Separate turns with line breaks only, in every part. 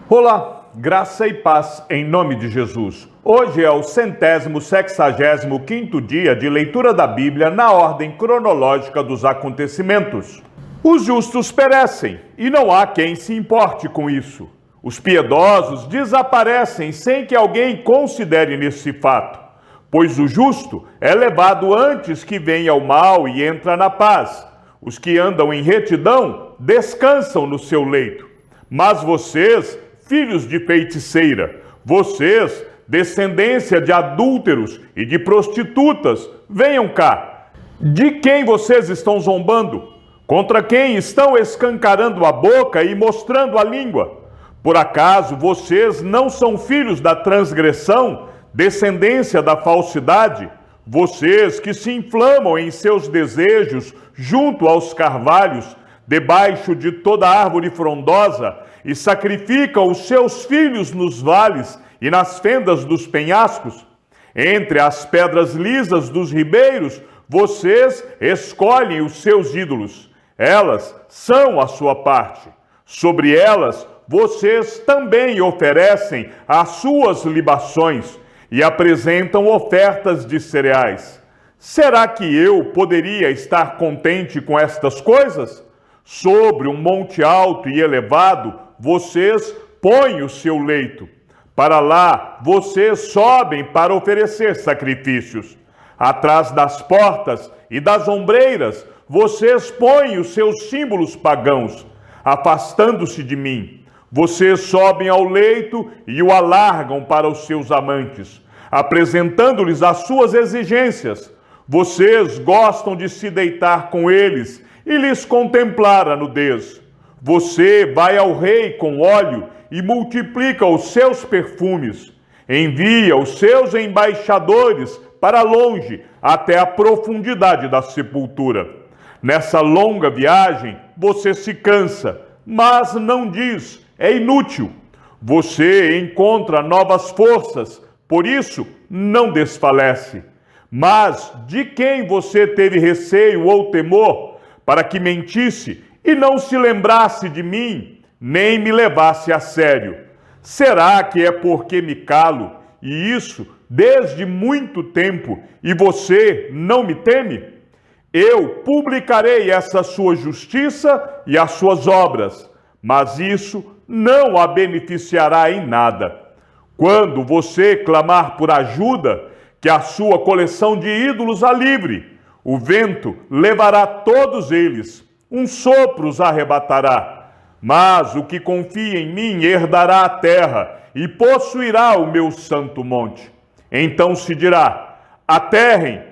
Olá, graça e paz em nome de Jesus. Hoje é o 165º dia de leitura da Bíblia na ordem cronológica dos acontecimentos. Os justos perecem e não há quem se importe com isso. Os piedosos desaparecem sem que alguém considere nesse fato, pois o justo é levado antes que venha o mal e entra na paz. Os que andam em retidão descansam no seu leito. Mas vocês, filhos de feiticeira, vocês, descendência de adúlteros e de prostitutas, venham cá. De quem vocês estão zombando? Contra quem estão escancarando a boca e mostrando a língua? Por acaso vocês não são filhos da transgressão, descendência da falsidade? Vocês que se inflamam em seus desejos junto aos carvalhos, debaixo de toda árvore frondosa, e sacrificam os seus filhos nos vales e nas fendas dos penhascos? Entre as pedras lisas dos ribeiros, vocês escolhem os seus ídolos. Elas são a sua parte. Sobre elas, vocês também oferecem as suas libações e apresentam ofertas de cereais. Será que eu poderia estar contente com estas coisas? Sobre um monte alto e elevado, vocês põem o seu leito. Para lá, vocês sobem para oferecer sacrifícios. Atrás das portas e das ombreiras, vocês põem os seus símbolos pagãos, afastando-se de mim. Vocês sobem ao leito e o alargam para os seus amantes, apresentando-lhes as suas exigências. Vocês gostam de se deitar com eles e lhes contemplar a nudez. Você vai ao rei com óleo e multiplica os seus perfumes. Envia os seus embaixadores para longe, até a profundidade da sepultura. Nessa longa viagem, você se cansa, mas não diz, é inútil. Você encontra novas forças, por isso não desfalece. Mas de quem você teve receio ou temor, para que mentisse e não se lembrasse de mim, nem me levasse a sério? Será que é porque me calo, e isso desde muito tempo, e você não me teme? Eu publicarei essa sua justiça e as suas obras, mas isso não a beneficiará em nada. Quando você clamar por ajuda, que a sua coleção de ídolos a livre, o vento levará todos eles, um sopro os arrebatará. Mas o que confia em mim herdará a terra e possuirá o meu santo monte. Então se dirá: aterrem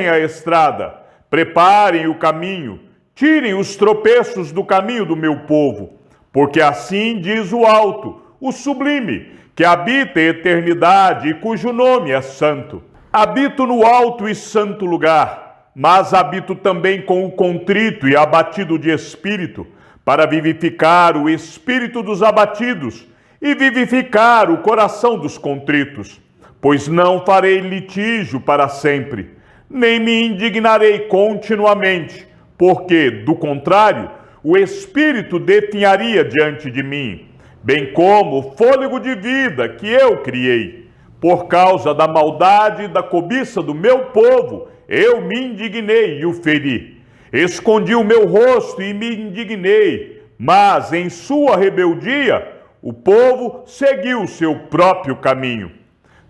a estrada, preparem o caminho, tirem os tropeços do caminho do meu povo, porque assim diz o alto, o sublime, que habita a eternidade e cujo nome é santo. Habito no alto e santo lugar, mas habito também com o contrito e abatido de espírito, para vivificar o espírito dos abatidos e vivificar o coração dos contritos. Pois não farei litígio para sempre, nem me indignarei continuamente, porque, do contrário, o espírito definharia diante de mim, bem como o fôlego de vida que eu criei. Por causa da maldade e da cobiça do meu povo, eu me indignei e o feri. Escondi o meu rosto e me indignei, mas em sua rebeldia, o povo seguiu o seu próprio caminho.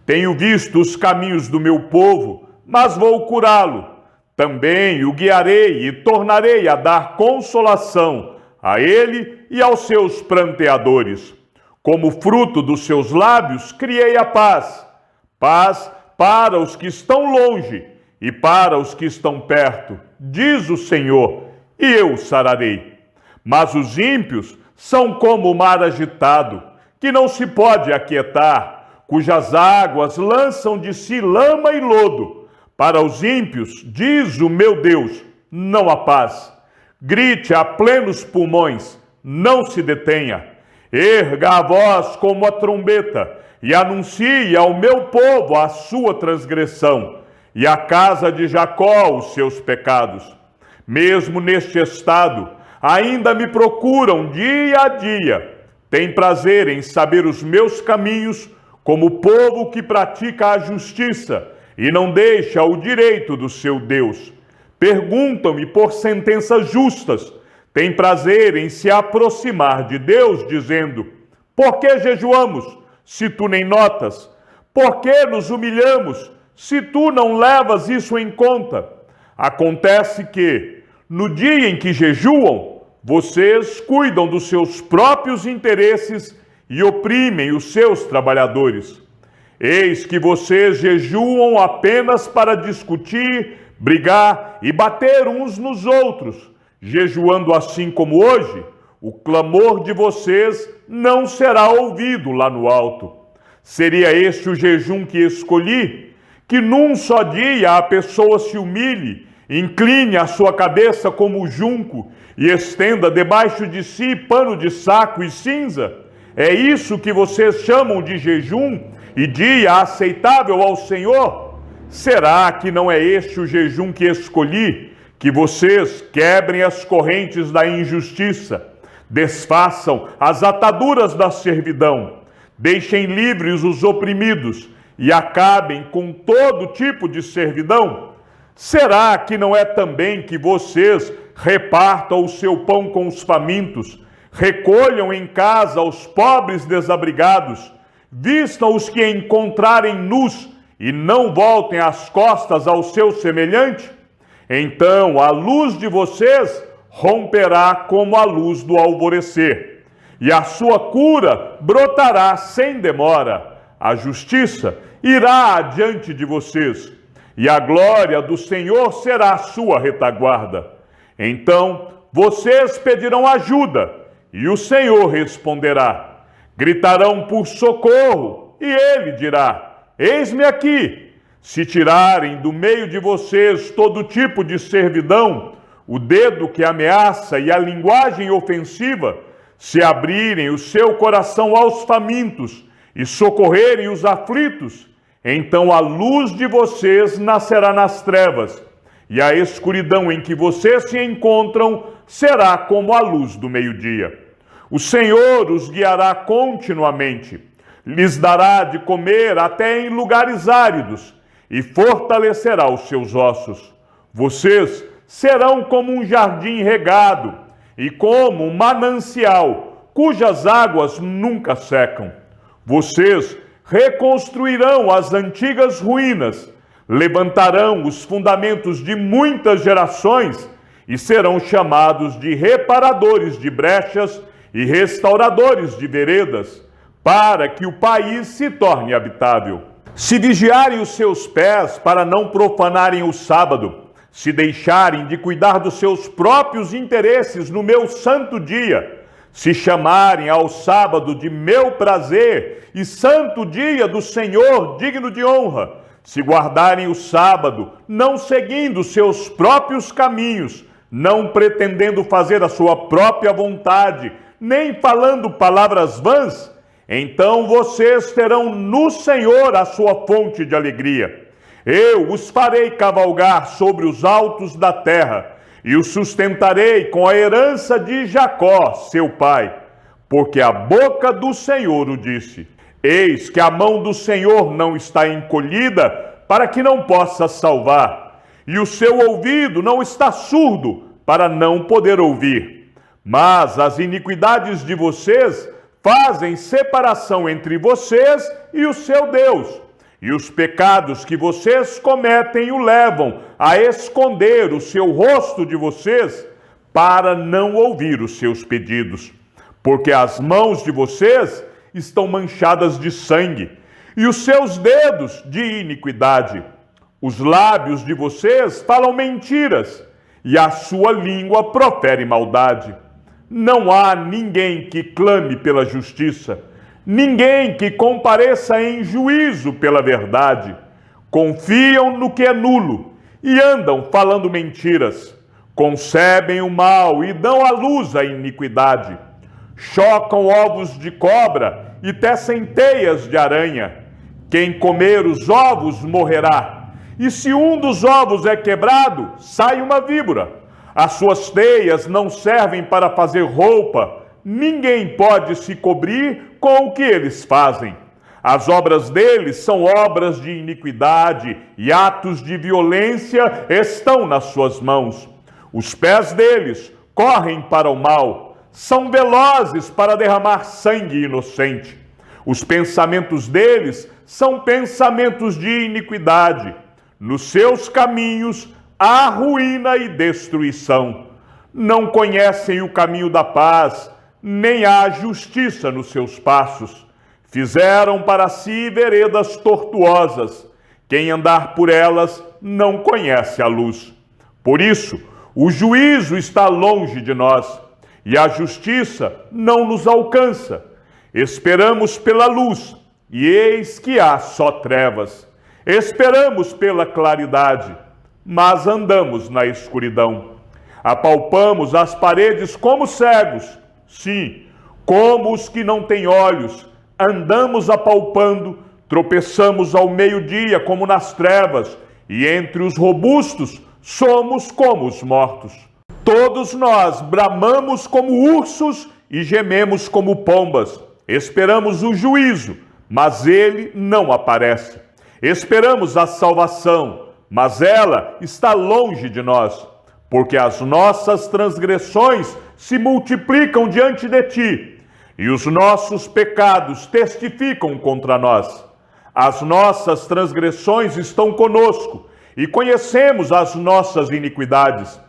Tenho visto os caminhos do meu povo, mas vou curá-lo. Também o guiarei e tornarei a dar consolação a ele e aos seus pranteadores. Como fruto dos seus lábios, criei a paz. Paz para os que estão longe e para os que estão perto, diz o Senhor, e eu os sararei. Mas os ímpios são como o mar agitado, que não se pode aquietar, cujas águas lançam de si lama e lodo. Para os ímpios, diz o meu Deus, não há paz. Grite a plenos pulmões, não se detenha. Erga a voz como a trombeta e anuncie ao meu povo a sua transgressão e à casa de Jacó os seus pecados. Mesmo neste estado, ainda me procuram dia a dia. tem prazer em saber os meus caminhos, como povo que pratica a justiça e não deixa o direito do seu Deus. Perguntam-me por sentenças justas, tem prazer em se aproximar de Deus, dizendo: por que jejuamos, se tu nem notas? Por que nos humilhamos, se tu não levas isso em conta? Acontece que, no dia em que jejuam, vocês cuidam dos seus próprios interesses e oprimem os seus trabalhadores. Eis que vocês jejuam apenas para discutir, brigar e bater uns nos outros. Jejuando assim como hoje, o clamor de vocês não será ouvido lá no alto. Seria este o jejum que escolhi? Que num só dia a pessoa se humilhe, incline a sua cabeça como o junco e estenda debaixo de si pano de saco e cinza? É isso que vocês chamam de jejum e dia aceitável ao Senhor? Será que não é este o jejum que escolhi? Que vocês quebrem as correntes da injustiça, desfaçam as ataduras da servidão, deixem livres os oprimidos e acabem com todo tipo de servidão? Será que não é também que vocês repartam o seu pão com os famintos, recolham em casa os pobres desabrigados, vistam os que encontrarem nus e não voltem as costas ao seu semelhante? Então a luz de vocês romperá como a luz do alvorecer, e a sua cura brotará sem demora. A justiça irá adiante de vocês, e a glória do Senhor será a sua retaguarda. Então vocês pedirão ajuda, e o Senhor responderá. Gritarão por socorro, e ele dirá: eis-me aqui. Se tirarem do meio de vocês todo tipo de servidão, o dedo que ameaça e a linguagem ofensiva, se abrirem o seu coração aos famintos e socorrerem os aflitos, então a luz de vocês nascerá nas trevas, e a escuridão em que vocês se encontram será como a luz do meio-dia. O Senhor os guiará continuamente, lhes dará de comer até em lugares áridos, e fortalecerá os seus ossos. Vocês serão como um jardim regado e como um manancial, cujas águas nunca secam. Vocês reconstruirão as antigas ruínas, levantarão os fundamentos de muitas gerações e serão chamados de reparadores de brechas e restauradores de veredas, para que o país se torne habitável. Se vigiarem os seus pés para não profanarem o sábado, se deixarem de cuidar dos seus próprios interesses no meu santo dia, se chamarem ao sábado de meu prazer e santo dia do Senhor digno de honra, se guardarem o sábado, não seguindo seus próprios caminhos, não pretendendo fazer a sua própria vontade, nem falando palavras vãs, então vocês terão no Senhor a sua fonte de alegria. Eu os farei cavalgar sobre os altos da terra e os sustentarei com a herança de Jacó, seu pai, porque a boca do Senhor o disse. Eis que a mão do Senhor não está encolhida para que não possa salvar, e o seu ouvido não está surdo para não poder ouvir. Mas as iniquidades de vocês fazem separação entre vocês e o seu Deus, e os pecados que vocês cometem o levam a esconder o seu rosto de vocês para não ouvir os seus pedidos, porque as mãos de vocês estão manchadas de sangue e os seus dedos de iniquidade. Os lábios de vocês falam mentiras e a sua língua profere maldade. Não há ninguém que clame pela justiça, ninguém que compareça em juízo pela verdade. Confiam no que é nulo e andam falando mentiras. Concebem o mal e dão à luz a iniquidade. Chocam ovos de cobra e tecem teias de aranha. Quem comer os ovos morrerá, e se um dos ovos é quebrado, sai uma víbora. As suas teias não servem para fazer roupa, ninguém pode se cobrir com o que eles fazem. As obras deles são obras de iniquidade e atos de violência estão nas suas mãos. Os pés deles correm para o mal, são velozes para derramar sangue inocente. Os pensamentos deles são pensamentos de iniquidade. Nos seus caminhos há ruína e destruição. Não conhecem o caminho da paz, nem há justiça nos seus passos. Fizeram para si veredas tortuosas. Quem andar por elas não conhece a luz. Por isso, o juízo está longe de nós, e a justiça não nos alcança. Esperamos pela luz, e eis que há só trevas. Esperamos pela claridade, mas andamos na escuridão. Apalpamos as paredes como cegos, sim, como os que não têm olhos. Andamos apalpando, tropeçamos ao meio-dia como nas trevas, e entre os robustos somos como os mortos. Todos nós bramamos como ursos e gememos como pombas. Esperamos o juízo, mas ele não aparece. Esperamos a salvação, mas ela está longe de nós, porque as nossas transgressões se multiplicam diante de ti, e os nossos pecados testificam contra nós. As nossas transgressões estão conosco, e conhecemos as nossas iniquidades.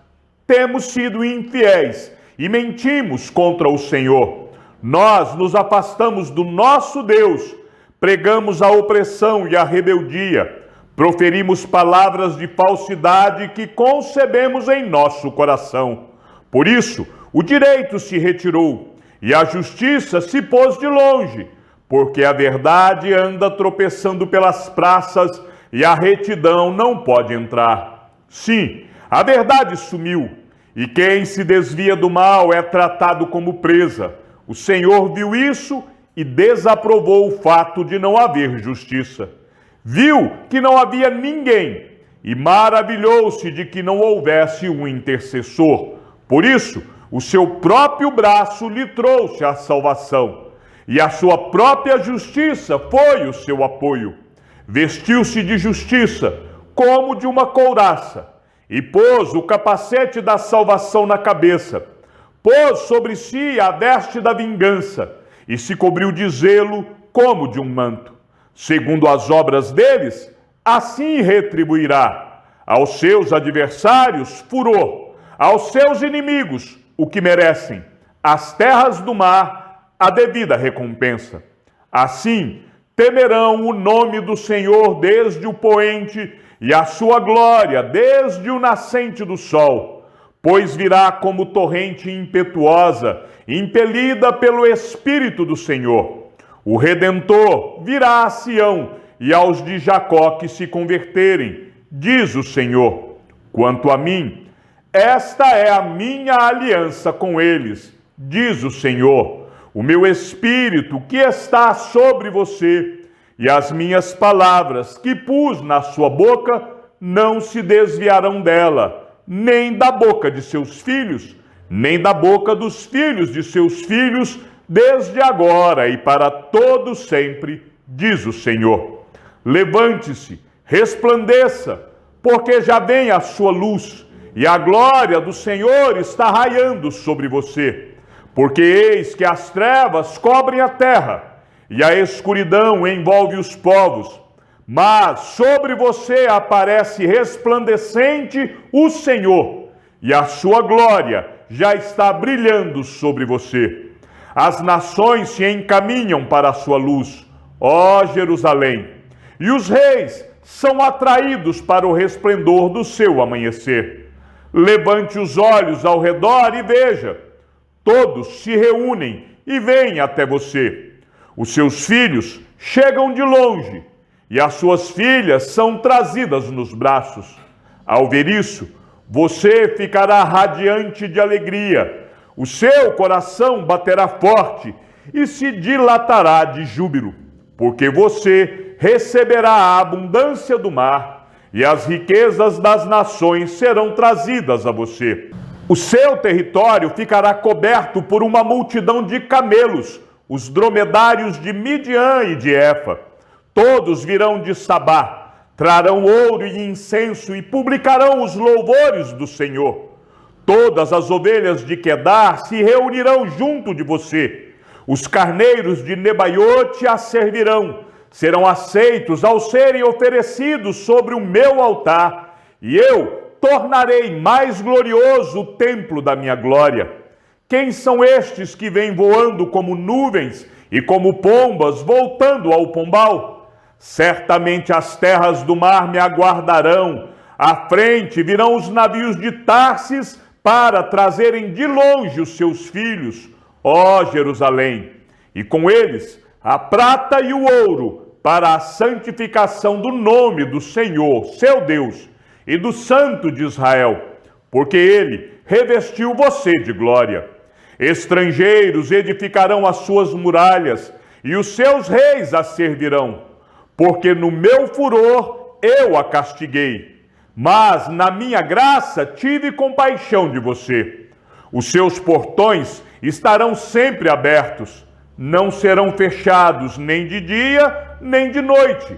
Temos sido infiéis e mentimos contra o Senhor. Nós nos afastamos do nosso Deus, pregamos a opressão e a rebeldia, proferimos palavras de falsidade que concebemos em nosso coração. Por isso, o direito se retirou e a justiça se pôs de longe, porque a verdade anda tropeçando pelas praças e a retidão não pode entrar. Sim, a verdade sumiu, e quem se desvia do mal é tratado como presa. O Senhor viu isso e desaprovou o fato de não haver justiça. Viu que não havia ninguém e maravilhou-se de que não houvesse um intercessor. Por isso, o seu próprio braço lhe trouxe a salvação, e a sua própria justiça foi o seu apoio. Vestiu-se de justiça como de uma couraça, e pôs o capacete da salvação na cabeça. Pôs sobre si a veste da vingança, e se cobriu de zelo como de um manto. Segundo as obras deles, assim retribuirá. Aos seus adversários, furor. Aos seus inimigos, o que merecem. As terras do mar, a devida recompensa. Assim, temerão o nome do Senhor desde o poente e a sua glória desde o nascente do sol. Pois virá como torrente impetuosa, impelida pelo Espírito do Senhor. O Redentor virá a Sião e aos de Jacó que se converterem, diz o Senhor. Quanto a mim, esta é a minha aliança com eles, diz o Senhor. O meu Espírito que está sobre você e as minhas palavras que pus na sua boca não se desviarão dela, nem da boca de seus filhos, nem da boca dos filhos de seus filhos, desde agora e para todo sempre, diz o Senhor. Levante-se, resplandeça, porque já vem a sua luz, e a glória do Senhor está raiando sobre você. Porque eis que as trevas cobrem a terra, e a escuridão envolve os povos. Mas sobre você aparece resplandecente o Senhor, e a sua glória já está brilhando sobre você. As nações se encaminham para a sua luz, ó Jerusalém, e os reis são atraídos para o resplendor do seu amanhecer. Levante os olhos ao redor e veja, todos se reúnem e vêm até você. Os seus filhos chegam de longe, e as suas filhas são trazidas nos braços. Ao ver isso, você ficará radiante de alegria, o seu coração baterá forte e se dilatará de júbilo, porque você receberá a abundância do mar, e as riquezas das nações serão trazidas a você. O seu território ficará coberto por uma multidão de camelos, os dromedários de Midian e de Efa. Todos virão de Sabá, trarão ouro e incenso e publicarão os louvores do Senhor. Todas as ovelhas de Quedar se reunirão junto de você. Os carneiros de Nebaiote a servirão. Serão aceitos ao serem oferecidos sobre o meu altar. E eu tornarei mais glorioso o templo da minha glória. Quem são estes que vêm voando como nuvens e como pombas voltando ao pombal? Certamente as terras do mar me aguardarão. À frente virão os navios de Tarsis para trazerem de longe os seus filhos, ó Jerusalém, e com eles a prata e o ouro para a santificação do nome do Senhor, seu Deus, e do Santo de Israel, porque ele revestiu você de glória. Estrangeiros edificarão as suas muralhas, e os seus reis a servirão, porque no meu furor eu a castiguei, mas na minha graça tive compaixão de você. Os seus portões estarão sempre abertos, não serão fechados nem de dia nem de noite,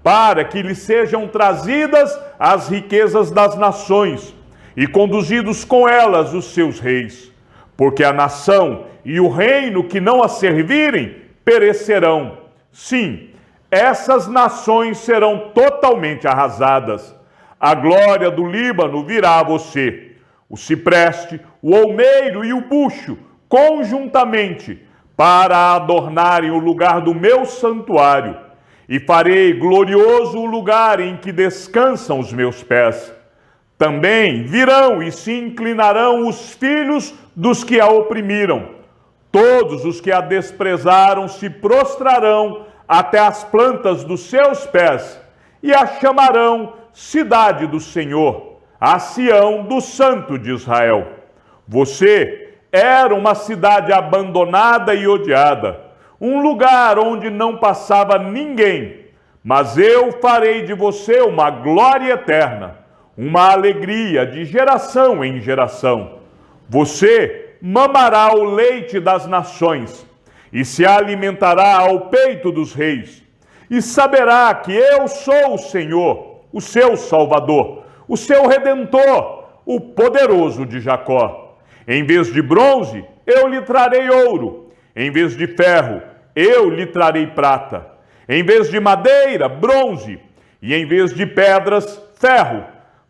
para que lhe sejam trazidas as riquezas das nações e conduzidos com elas os seus reis. Porque a nação e o reino que não a servirem perecerão. Sim, essas nações serão totalmente arrasadas. A glória do Líbano virá a você, o cipreste, o olmeiro e o bucho, conjuntamente, para adornarem o lugar do meu santuário. E farei glorioso o lugar em que descansam os meus pés. Também virão e se inclinarão os filhos dos que a oprimiram. Todos os que a desprezaram se prostrarão até as plantas dos seus pés e a chamarão cidade do Senhor, a Sião do Santo de Israel. Você era uma cidade abandonada e odiada, um lugar onde não passava ninguém, mas eu farei de você uma glória eterna, uma alegria de geração em geração. Você mamará o leite das nações e se alimentará ao peito dos reis, e saberá que eu sou o Senhor, o seu Salvador, o seu Redentor, o poderoso de Jacó. Em vez de bronze, eu lhe trarei ouro. Em vez de ferro, eu lhe trarei prata. Em vez de madeira, bronze. E em vez de pedras, ferro.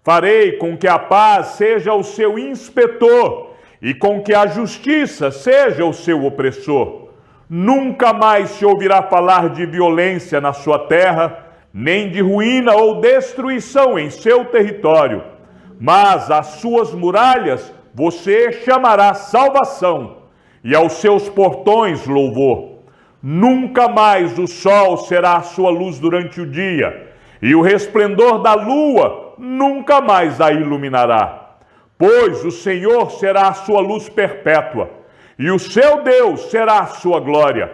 Farei com que a paz seja o seu inspetor e com que a justiça seja o seu opressor. Nunca mais se ouvirá falar de violência na sua terra, nem de ruína ou destruição em seu território. Mas às suas muralhas você chamará salvação, e aos seus portões louvor. Nunca mais o sol será a sua luz durante o dia, e o resplendor da lua nunca mais a iluminará. Pois o Senhor será a sua luz perpétua, e o seu Deus será a sua glória.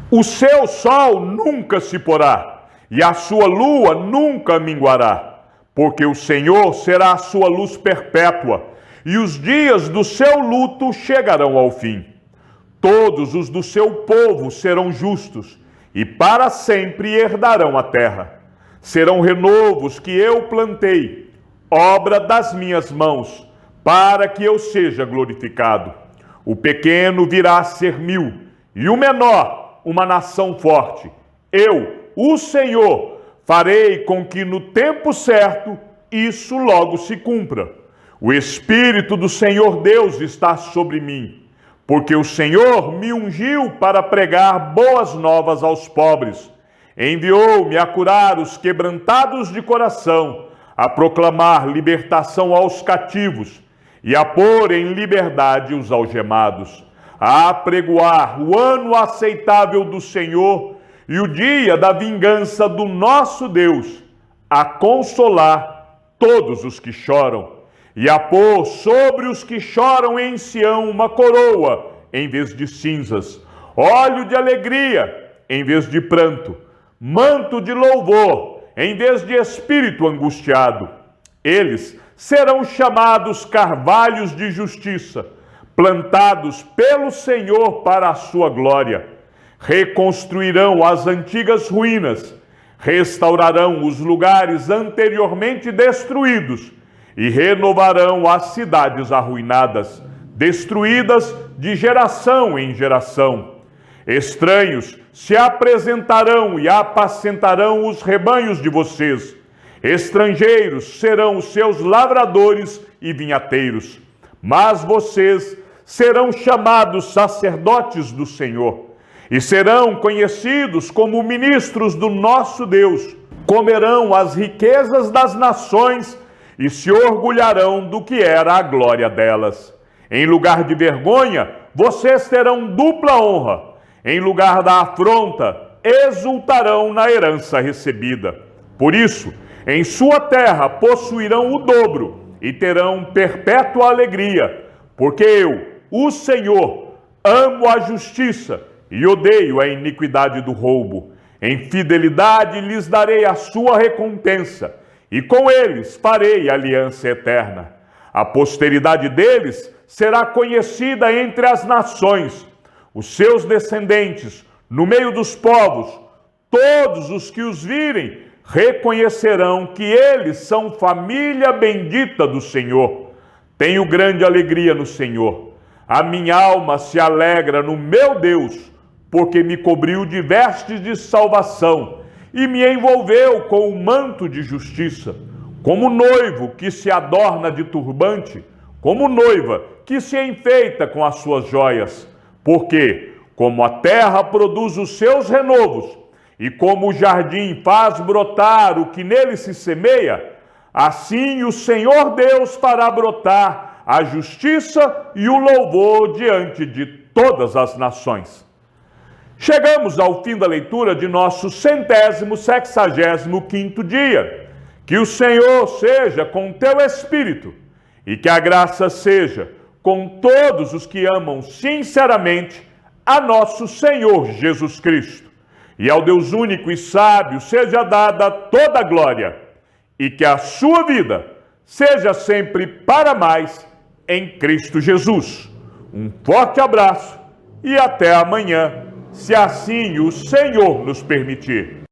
O seu sol nunca se porá, e a sua lua nunca minguará, porque o Senhor será a sua luz perpétua, e os dias do seu luto chegarão ao fim. Todos os do seu povo serão justos, e para sempre herdarão a terra. Serão renovos que eu plantei, obra das minhas mãos, para que eu seja glorificado. O pequeno virá a ser 1000, e o menor uma nação forte. Eu, o Senhor, farei com que no tempo certo isso logo se cumpra. O Espírito do Senhor Deus está sobre mim, porque o Senhor me ungiu para pregar boas novas aos pobres. Enviou-me a curar os quebrantados de coração, a proclamar libertação aos cativos e a pôr em liberdade os algemados, a apregoar o ano aceitável do Senhor e o dia da vingança do nosso Deus, a consolar todos os que choram, e a pôr sobre os que choram em Sião uma coroa em vez de cinzas, óleo de alegria em vez de pranto, manto de louvor em vez de espírito angustiado. Eles serão chamados carvalhos de justiça, plantados pelo Senhor para a sua glória. Reconstruirão as antigas ruínas, restaurarão os lugares anteriormente destruídos e renovarão as cidades arruinadas, destruídas de geração em geração. Estranhos se apresentarão e apacentarão os rebanhos de vocês. Estrangeiros serão os seus lavradores e vinhateiros. Mas vocês serão chamados sacerdotes do Senhor e serão conhecidos como ministros do nosso Deus. Comerão as riquezas das nações e se orgulharão do que era a glória delas. Em lugar de vergonha, vocês terão dupla honra. Em lugar da afronta, exultarão na herança recebida. Por isso, em sua terra possuirão o dobro e terão perpétua alegria, porque eu, o Senhor, amo a justiça e odeio a iniquidade do roubo. Em fidelidade lhes darei a sua recompensa, e com eles farei aliança eterna. A posteridade deles será conhecida entre as nações, os seus descendentes, no meio dos povos. Todos os que os virem reconhecerão que eles são família bendita do Senhor. Tenho grande alegria no Senhor. A minha alma se alegra no meu Deus, porque me cobriu de vestes de salvação e me envolveu com o manto de justiça. Como noivo que se adorna de turbante, como noiva que se enfeita com as suas joias. Porque, como a terra produz os seus renovos, e como o jardim faz brotar o que nele se semeia, assim o Senhor Deus fará brotar a justiça e o louvor diante de todas as nações. Chegamos ao fim da leitura de nosso 165º dia. Que o Senhor seja com teu espírito e que a graça seja com todos os que amam sinceramente a nosso Senhor Jesus Cristo. E ao Deus único e sábio seja dada toda a glória, e que a sua vida seja sempre para mais em Cristo Jesus. Um forte abraço e até amanhã, se assim o Senhor nos permitir.